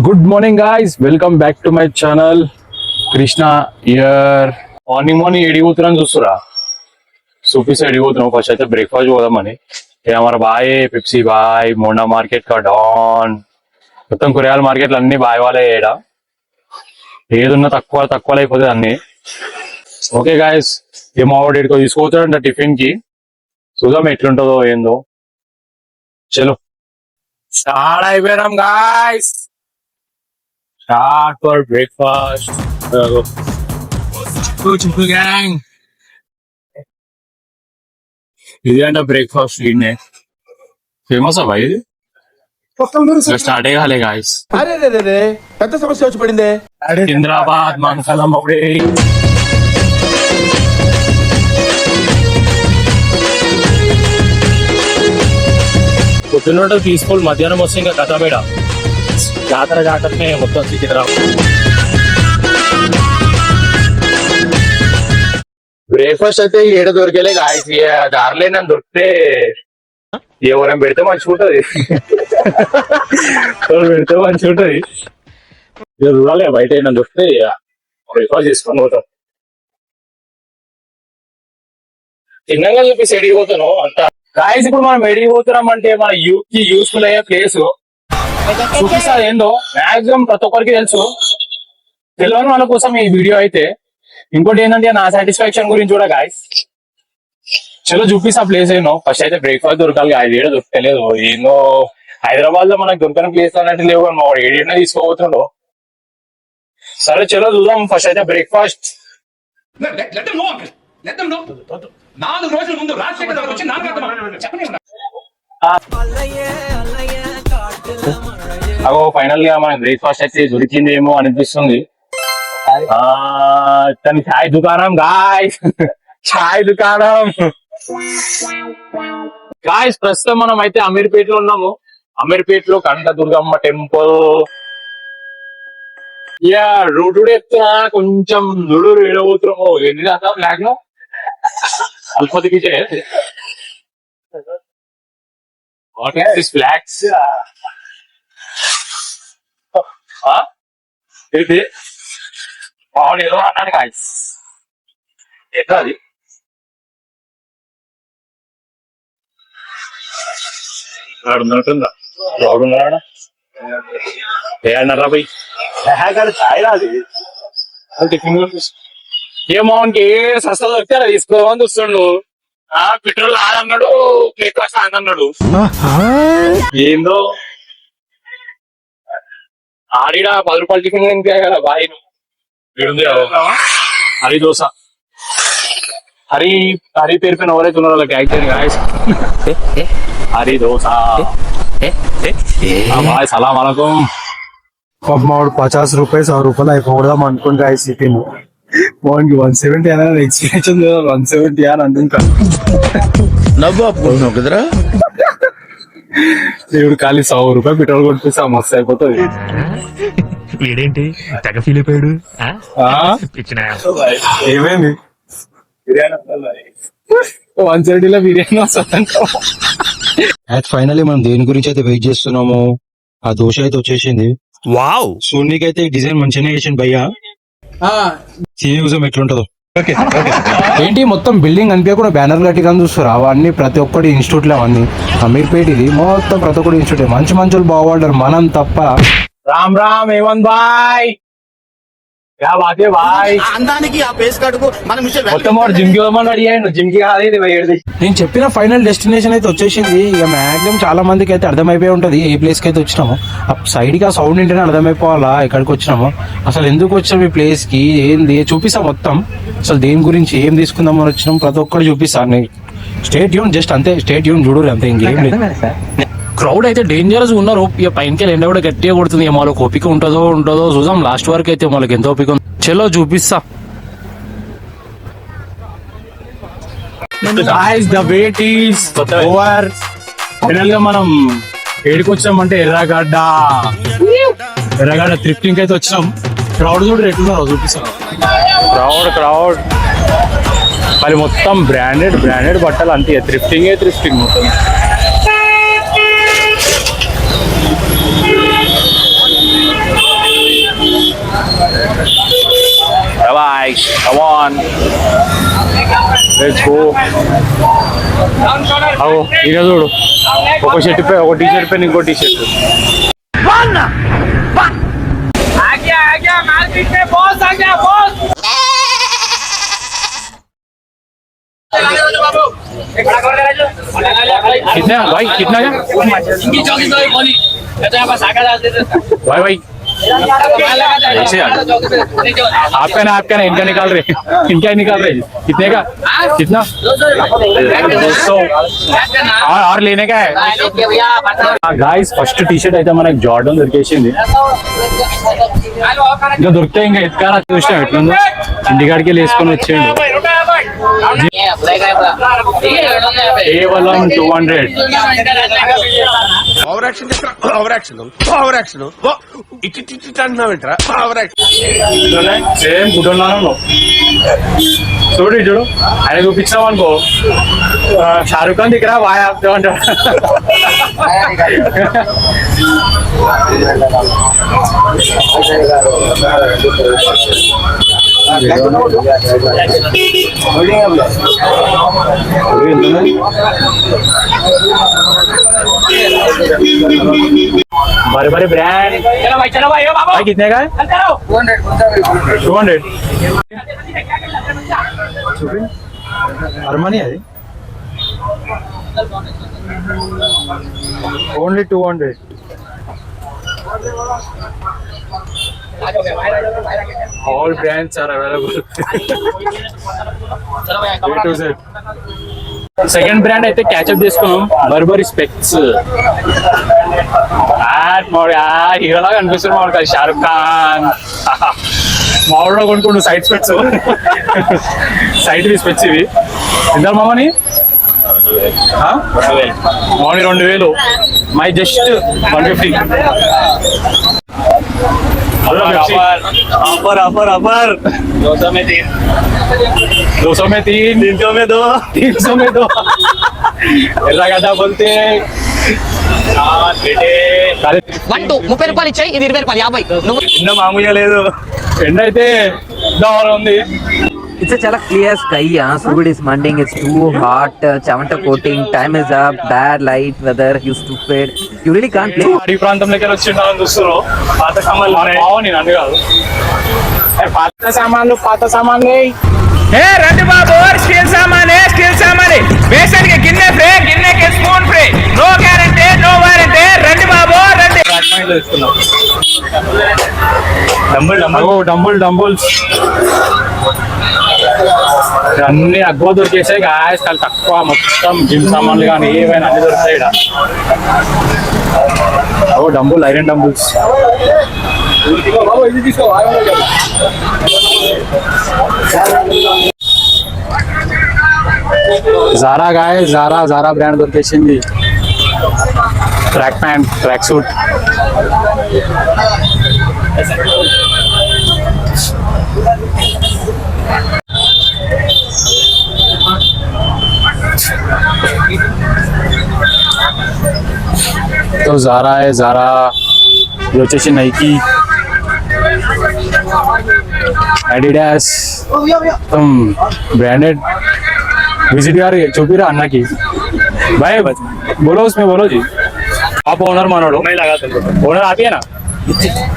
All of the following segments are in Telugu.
Good morning guys, welcome back to my channel. Krishna here. Morning ఎడిపోతున్నాను చూస్తురా. సూపీస్ ఎడిపోతున్నాం. ఫస్ట్ అయితే బ్రేక్ఫాస్ట్ పోదామని. हमारा भाई पेप्सी भाई मोंडा మార్కెట్ का डॉन మొత్తం కూరగాయల మార్కెట్లు అన్ని బాయ్ వాళ్ళే ఏడ. ఏదున్నా తక్కువ అయిపోతుంది అన్ని. ఓకే గాయస్, ఏమో ఇక్కడికి తీసుకోవచ్చాడంట టిఫిన్ కి. చూద్దాం ఎట్లుంటుందో ఏందో. చలో స్టార్ట్ అయిపోయినాం గాయస్. Start for breakfast. చింపు గ్యాంగ్, ఇది అంట బ్రేక్ఫాస్ట్. ఈయనే ఫేమస్ అబ్బాయి ఇది. స్టార్ట్ అయ్యాలి గాయస్. అరే పెద్ద సమస్య వచ్చి పడిందే. హైదరాబాద్ మనకలం అప్పుడే. పొద్దున్న తీసుకోవాలి, మధ్యాహ్నం వస్తే ఇంకా కథ మేడ. జాతరనే మొత్తం సికింద్రాబాద్. బ్రేక్ఫాస్ట్ అయితే ఏడ దొరికేలే గాయస్. దారిలో నన్ను దొరికితే ఎవరైనా పెడితే మంచిగా ఉంటది. పెడితే మంచిగా ఉంటది. చూడాలి బయట ఏమైనా దొరికితే బ్రేక్ఫాస్ట్ చేసుకొని పోతాం. తిన్నాగా చూపిస్తే ఎడిగిపోతాను అంతా. గాయస్ ఇప్పుడు మనం ఎడిగిపోతున్నాం అంటే మన యూత్ కి యూస్ఫుల్ అయ్యే ప్లేస్ చూపిస్తా. ఏందో మాక్సిమం ప్రతి ఒక్కరికి తెలుసు, తెలియని వాళ్ళ కోసం ఈ వీడియో అయితే. ఇంకోటి ఏంటంటే నా సాటిస్ఫాక్షన్ గురించి కూడా గాయస్. చలో చూపిస్తా ప్లేస్ ఏందో. ఫస్ట్ అయితే బ్రేక్ఫాస్ట్ దొరకాలి. ఏడ దొరకలేదు. ఏందో హైదరాబాద్ లో మనకు దొరకని ప్లేస్ అన్నట్టు లేవు. మా ఏడైనా తీసుకోబోతుండో. సరే చలో చూద్దాం. ఫస్ట్ అయితే బ్రేక్ఫాస్ట్. 4 రోజుల ముందు రాజశేఖర్ వచ్చి అగో ఫైనల్ గా మనకి బ్రేక్ఫాస్ట్ అయితే దొరికిందేమో అనిపిస్తుంది. తన చాయ్ దుకాణం గాయస్. చాయ్ దుకాణం గాయస్. ప్రస్తుతం మనం అయితే అమీర్పేటలో ఉన్నాము. అమీర్పేటలో కనకదుర్గమ్మ టెంపుల్. యా రోడ్డు ఎత్తున్నా కొంచెం నుడు ఏడబోతున్నాము. ఎన్ని దాకా బ్లాక్ లో అల్పతికి వాట్ ఈస్ దిస్ ఫ్లాగ్స్? ఏంటి వాడు ఏదో అన్నాడు గాయస్. ఎట్లా అది? ఉన్నట్టుందా? వాడు ఉన్నాడా? ఏ అన్నారా పోయి చాయ్ రాదు. ఏమో ఏ సస్తా దొరికితే అలా తీసుకోమని చూస్తుండు. పెట్రోల్ ఆదన్నాడు, బ్రేక్ఫాస్ట్ ఆదన్నాడు. ఏందో ఆడిడ 10 రూపాయలు టిఫిన్ తింటే కదా బాయ్. హరి దోశ. హరి పేరు పైన ఎవరైతే ఉన్నారో వాళ్ళకి actual guys. Hari dosa. Bye సలాం అలైకుం. మావాడు 50 రూపాయలు 100 రూపాయలు అయిపోదాం అనుకుంటా. సిటీని వాడికి 170 అని ఎక్స్ప్రెషన్ 170 అని అనుకుంటా. నవ్వు కదరా. దేవుడు ఖాళీ 100 రూపాయలు పెట్రోల్ కొట్టిస్తే మస్తు అయిపోతుంది. వీడేంటి తెగ ఫీల్ అయిపోయాడు. ఏమైంది? బిర్యానీ 170లో బిర్యానీ వస్తుంది. ఫైనల్లీ మనం దేని గురించి అయితే వెయిట్ చేస్తున్నాము. ఆ దోశ అయితే వచ్చేసింది. వావ్, సోనీకి అయితే డిజైన్ మంచిగా వేసింది భయ్యా. ఎట్లుంటదో ఏంటి మొత్తం బిల్డింగ్ అనిపించకుండా బ్యానర్ గట్టి కానీ చూస్తారు. అవన్నీ ప్రతి ఒక్కటి ఇన్స్టిట్యూట్ లో అవన్నీ అమీర్పేట ఇది మొత్తం ప్రతి ఒక్కటి ఇన్స్టిట్యూట్. మంచి మంచులు బాగుపడ్డారు, మనం తప్ప. రామ్ రామ్ ఏమన్ బాయ్. क्या बात है भाई? అందానికి ఆ పేస్ కడుకు మనం మొత్తం జిమ్ కి రెడీ అయ్యాడు. జిమ్ కి కాదు, నేను చెప్పిన ఫైనల్ డెస్టినేషన్ అయితే వచ్చేసింది. ఇక మాక్సిమం చాలా మందికి అయితే అర్థమైపోయి ఉంటది ఏ ప్లేస్ కి అయితే వచ్చినాము. ఆ సైడ్ కి ఆ సౌండ్ వింటేనే అర్థమైపోవాలా ఎక్కడికి వచ్చినాము, అసలు ఎందుకు వచ్చాము ఈ ప్లేస్ కి, ఏంది చూపిస్తా మొత్తం. అసలు దేని గురించి ఏం తీసుకుందామని వచ్చినాం ప్రతి ఒక్కటి చూపిస్తాను. స్టేట్ యూన్ జస్ట్ అంతే, స్టేట్ యూన్ చూడు అంతే, ఇంకేం లేదు. క్రౌడ్ అయితే డేంజరస్ ఉన్నారు. ఇక పైనకి ఎండ కూడా గట్టిగా కొడుతుంది. వాళ్ళకి ఓపిక ఉంటుందో చూద్దాం లాస్ట్ వరకు అయితే వాళ్ళకి ఎంత ఓపిక ఉంది. చలో చూపిస్తా. The wait is over. Final గా మనం ఏడికి వచ్చామంటే ఎర్రగడ్డ థ్రిఫ్టింగ్ అయితే వచ్చినాం. క్రౌడ్ చూడు ఎట్లున్నారో చూపిస్తాను. క్రౌడ్ మరి మొత్తం బ్రాండెడ్ బట్టలు అంతే. థ్రిఫ్టింగ్ మొత్తం. అవు ఇక చూడు ఒక షర్ట్ పై ఒక టీ షర్ట్ పైన ఇంకో టీ షర్ట్ कितना भाई कितना का भाई भाई ऐसे यार आपका ना इनका निकाल रहे इनका ही निकाल रहे कितने का कितना 200 और लेने का है गाइस फर्स्ट टी शर्ट అయితే మనకి జార్డన్ దొరికేసింది ఇంకా దొరికితే ఇంకా ఎత్తుకారా చూసినా ఎట్లుందో ఇంటికాడికి వెళ్ళి వేసుకొని వచ్చేయండి కేవలం 200 ఓవర్ యాక్షన్ ఇటు అంటున్నావేంట్రా ఓవర్ యాక్షన్ సేమ్ గుడ్డున్నాను చూడు చూడు ఆయన చూపించాం అనుకో షారుఖ్ ఖాన్ దిగరా వాయ్ ఆప్తే అంటాడు बड़े बड़े ब्रांड भाई कितने का है 200 అర్మనీ అది only 200 all brands are available A to Z second brand అయితే క్యాచ్అప్ చేసుకున్నాం బర్బరీ స్పెక్స్ హీరోలాగా అనిపిస్తుంది మామిడి కాదు షారుఖ్ ఖాన్ మామిడిలో కొనుక్కుంటు సైడ్ స్పెక్స్ సైడ్ స్పెక్స్ ఇవి ఎంత మామని మామిడి 2000 మై జస్ట్ 150 ऑफर ऑफर ऑफर 200 में 3 300 में 2 300 में 2 ఎలా కదా बोलते వన్ టూ 30 రూపాయలు ఇచ్చాయి ఇది 20 రూపాయలు 50 నువ్వు ఎండ మామూలుగా లేదు ఎండ అయితే దోర ఉంది It's a chala clear sky, yeah. Food is mending, it's too hot, chavanta coating, time is up, bad light, weather, you stupid. You really can't play. అడవి ప్రాంతంలోకి వచ్చిండాలని చూస్తున్నావు పాత సామాన్లు నేను అన్ని కాదు పాత సామాన్లు ఏ రండి బాబు స్టీల్ సామానే బేసన్ కి గిన్నె ఫ్రీ గిన్నె కి spoon free no guarantee no warranty రండి బాబు రండి డంబుల్స్ అన్ని అగ్గువ దొరికేసాయి గాయస్ చాలా తక్కువ మొత్తం జిమ్ సామాన్లు కానీ ఏవైనా అన్ని దొరుకుతాయి డంబుల్ ఐరన్ డంబుల్స్ జారా గాయ జారా బ్రాండ్ దొరికేసింది ట్రాక్ ప్యాంట్ ట్రాక్ సూట్ तो जारा है जारा ये వచ్చేసి నైకి एडिडास तुम ब्रांडेड विजिट यार चुपीरा अन्ना की भाई बोलो उसमें बोलो जी आप ओनर मानो मैं लगा ओनर आप ही है ना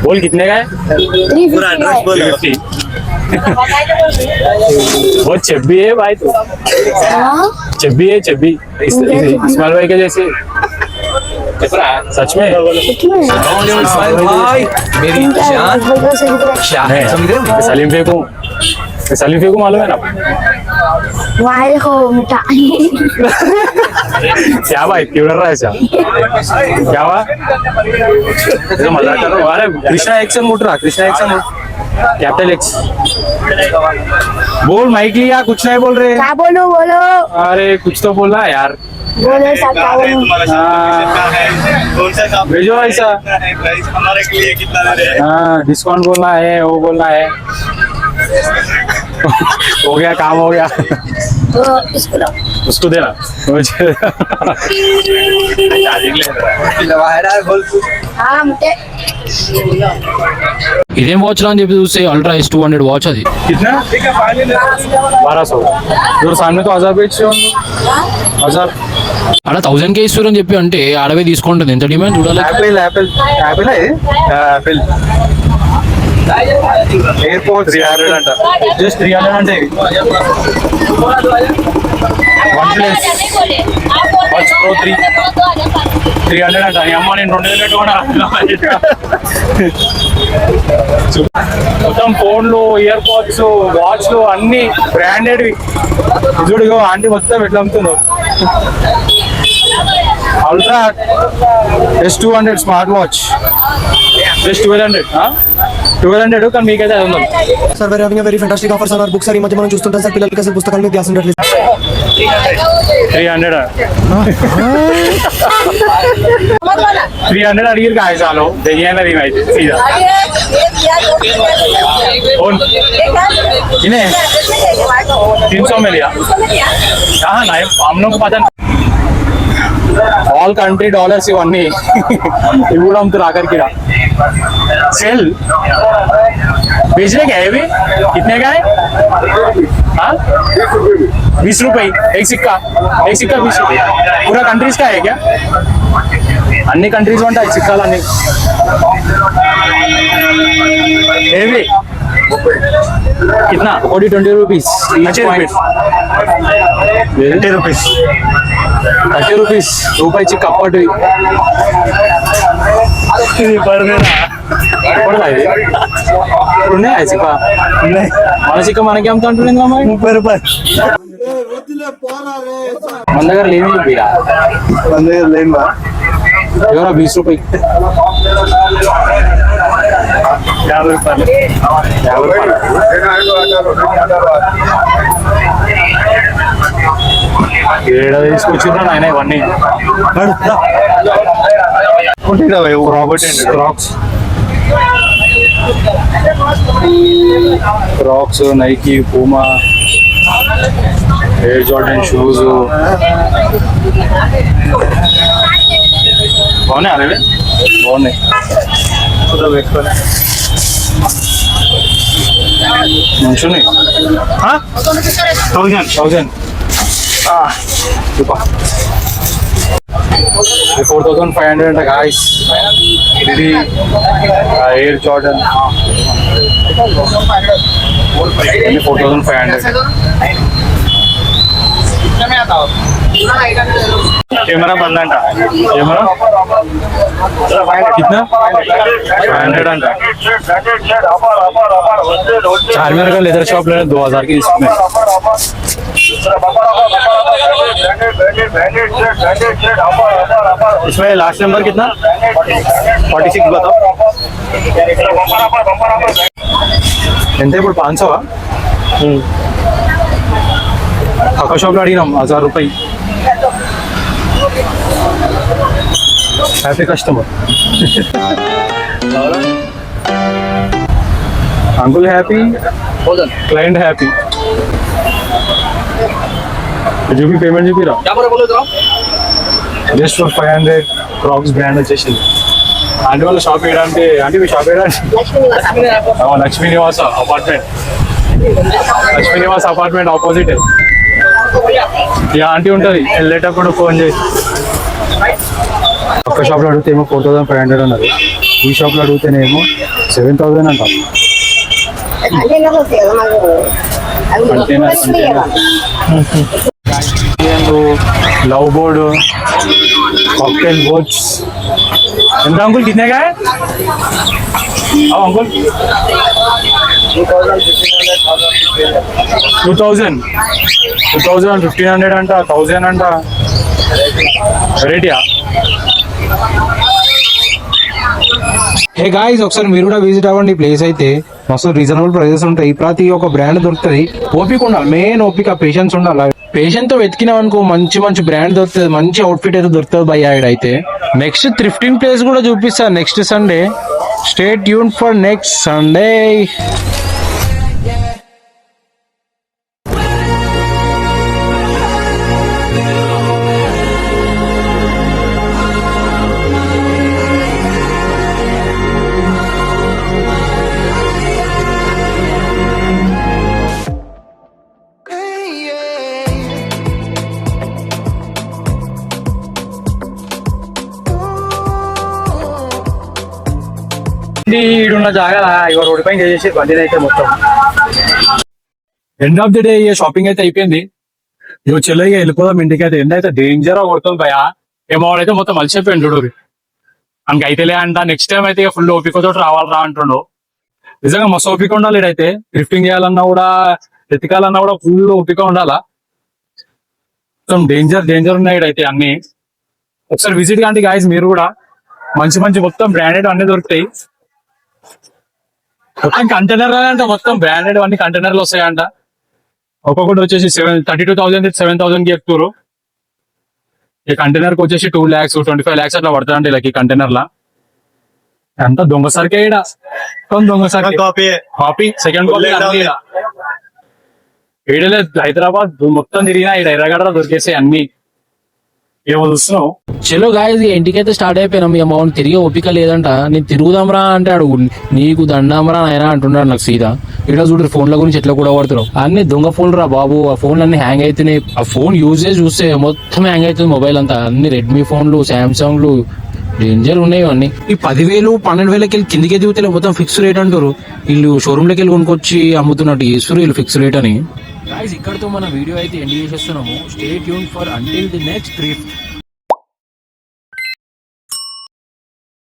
बोल कितने का है 350 बहुत चब्बी है भाई तू चब्बी है इस्माइल भाई के जैसे सच में मेरी सलीम फेंकू मालूम है ना क्या भाई क्यों डर रहा है क्या हुआ मजाक कर रहा हूँ अरे कृष्णा एक्शन उठ रहा कैपिटल एक्स बोल माइक लिया कुछ नहीं बोल रहे क्या बोलो अरे कुछ तो बोल रहा है यार बोलो सब क्या बोलो भेजो ऐसा हमारे के लिए कितना दे रहे हैं हाँ डिस्काउंट बोलना है वो बोलना है हो गया काम हो गया तो इसको लो उसको देना हाँ मुझे ఇదేం వాచ్ అని చెప్పి చూస్తే అల్ట్రా S200 వాచ్ అది. कितना 1200 इधर सामने तो 1000 बेच रहे हो 1000 అలా 1000K ఇస్తారు అని చెప్పి అంటే ఆడవే తీసుకుంటుంది. ఎంత డిమాండ్ చూడాలి. యాపిల్ ఎయిర్పోర్ట్ 300 అంట. జస్ట్ 300 అంటే OnePlus Watch Pro 300 అంట. నీ అమ్మ నేను 2000 పెట్టుకున్నా. మొత్తం ఫోన్లు, ఇయర్ పోడ్స్, వాచ్లు అన్ని బ్రాండెడ్వి. చూడు ఆంటీ మొత్తం ఎట్లా అమ్ముతుందో. Ultra S200 smart watch just 1200 కానీ మీకైతే 500. సార్ వేరే having very fantastic offer sir books sir ఈ మధ్య మనం చూస్తుంటాం సార్ పిల్లలకి అసలు పుస్తకాల మీద ధ్యాస ఉండట్లేదు 300 అడిగిరు కాయ చాలు దెయ్యాన అయితే సీదా फोन इन्हें 300 में लिया. कहाँ ना हम लोग को पता ऑल कंट्री डॉलर्स इवన్నీ ఇవి కూడా అమ్ముతారు आकर सेल बेचने का है अभी कितने का है? हाँ 20 रुपए एक सिक्का 20 रुपए. पूरा कंट्रीज का है क्या? अन्य कंट्रीज ఉంటాయి సిక్కాలు అన్ని. हेवी कितना? 20 rupees. 30 rupees. 30 rupees. రూపాయి చిక్క అప్పటి పడదా ఇది? ఇప్పుడు ఉన్నాయా చిక్క? మన చిక్క మనకి ఎంత అంటుంది? 30 రూపాయలు. మన దగ్గర లేని చూపిరా. మన దగ్గర లేని ఎవరా 20 రూపాయలు 50 రూపాయలు ఏడా తీసుకొచ్చిరా నాయన ఇవన్నీ. Crocs, Nike, Puma, Air Jordan shoes బాగున్నాయి. అదే బాగున్నాయి. మంచున్నాయి. 1000 4500 అంట గాయస్. ఇది ఎయిర్ జార్డన్ 4500. कैमरा बंद अंटा. कैमरा कितना? 500 अंटा. चार्मिनार का लेदर शॉप लेना 2000 की इसमें. इसमें लास्ट नंबर कितना? 46 बताओ. ఎంత ఇప్పుడు 500 పక్క షాప్లో అడిగినాం 1000 రూపాయలు. Happy customer. Uncle happy, client happy. చూపి పేమెంట్ చూపిరా. జస్ట్ ఫర్ 500 క్రాక్స్ బ్రాండ్ వచ్చేసింది. ఆంటీ వాళ్ళ షాప్ వేయడానికి. ఆంటీ మీ షాప్ వేయడానికి Lakshmi Nivasa apartment. Lakshmi Nivas apartment opposite ఈ ఆంటీ ఉంటుంది. వెళ్ళేటప్పుడు ఫోన్ చేసి ఒక్క షాప్లో అడిగితేమో 4500 అన్నారు. ఈ షాప్లో అడిగితేనేమో 7000 అంటాం. Love board, cocktail boats. ఎంత అంకుల్ కితనే కా? అంకుల్ 2000 1500 అంట, 1000 అంట. వెరైటీయా? హే గాయ్స్, ఒకసారి మీరు కూడా విజిట్ అవ్వండి. ఈ ప్లేస్ అయితే మస్తు రీజనబుల్ ప్రైజెస్ ఉంటాయి. ప్రతి ఒక్క బ్రాండ్ దొరుకుతుంది. ఓపిక ఉండాలి, మెయిన్ ఓపిక, పేషెన్స్ ఉండాలి. పేషెంట్ తో వెతికినాం అనుకో మంచి మంచి బ్రాండ్ దొరుకుతుంది, మంచి అవుట్ఫిట్ అయితే దొరుకుతుంది బై ఆయిడ్. అయితే నెక్స్ట్ థ్రిఫ్టింగ్ ప్లేస్ కూడా చూపిస్తా next Sunday. Stay tune for next Sunday. బండి ఈడున్న జాగా ఇక రోడ్డు పైన చేసేసి బండిని అయితే మొత్తం end of the day shopping అయితే అయిపోయింది. ఇక చెల్లెగా వెళ్ళిపోదాం ఇంటికి. అయితే ఎండ అయితే డేంజర్ గా కొడుతుంది భయ. ఏమో అయితే మొత్తం మలిసిపోయింది చూడు. మనకి అయితేలే అంట నెక్స్ట్ టైం అయితే ఫుల్ ఓపికతో రావాలరా అంటుండో. నిజంగా మస్తు ఓపిక ఉండాలి ఇడైతే. డ్రిఫ్టింగ్ చేయాలన్నా కూడా ఎత్తికాలన్నా కూడా ఫుల్ ఓపిక ఉండాలా. మొత్తం డేంజర్ ఉన్నాయి ఇడైతే అన్ని. ఒకసారి విజిట్ కాండి గాయస్ మీరు కూడా. మంచి మొత్తం బ్రాండెడ్ అన్ని దొరుకుతాయి. మొత్తం కంటైనర్ అంటే మొత్తం బ్రాండెడ్ అన్ని కంటైనర్లు వస్తాయంట. ఒక్కొక్కటి వచ్చేసి 32,000 7,000 కి ఎక్కుతారు. ఈ కంటైనర్ కి వచ్చేసి 2 lakhs 25 lakhs అట్లా పడతాయండి ఇలా ఈ కంటైనర్ లా. అంతా దొంగ సరికే ఈడ. దొంగ సరికి కాపీ సెకండ్ కాపీ ఈడలే హైదరాబాద్ మొత్తం తిరిగినా ఈడ ఎర్రగడ్డ దొరికేసాయి అన్ని. ఏమో చూస్తున్నావు. చలో గాయస్ ఇంటికైతే స్టార్ట్ అయిపోయినాం. ఇక మా తిరిగే ఓపిక లేదంట. నేను తిరుగుదాంరా అంటే అడుగు నీకు దండామరా నాయనా అంటున్నాడు నాకు సీదా. ఇక్కడ చూడు ఫోన్ల గురించి ఎట్లా కూడా పడుతున్నావు. అన్ని దొంగ ఫోన్లు రా బాబు. ఆ ఫోన్లు అన్ని హ్యాంగ్ అవుతున్నాయి. ఆ ఫోన్ యూజేజ్ చూస్తే మొత్తం హ్యాంగ్ అవుతుంది మొబైల్ అంతా. అన్ని రెడ్మీ ఫోన్లు శాంసంగ్లు డేంజర్ ఉన్నాయి అన్ని. ఈ 10,000 12,000కి వెళ్ళి కిందికి దిగుతే మొత్తం ఫిక్స్ రేట్ అంటారు. వీళ్ళు షోరూమ్ లోకి వెళ్ళి కొనుక్కొచ్చి అమ్ముతున్నట్టు చేస్తారు వీళ్ళు ఫిక్స్ రేట్ అని. ఇక్కడతో మన వీడియో అయితే ఎండ్ చేసేస్తున్నాము. Stay tune for until the next trip.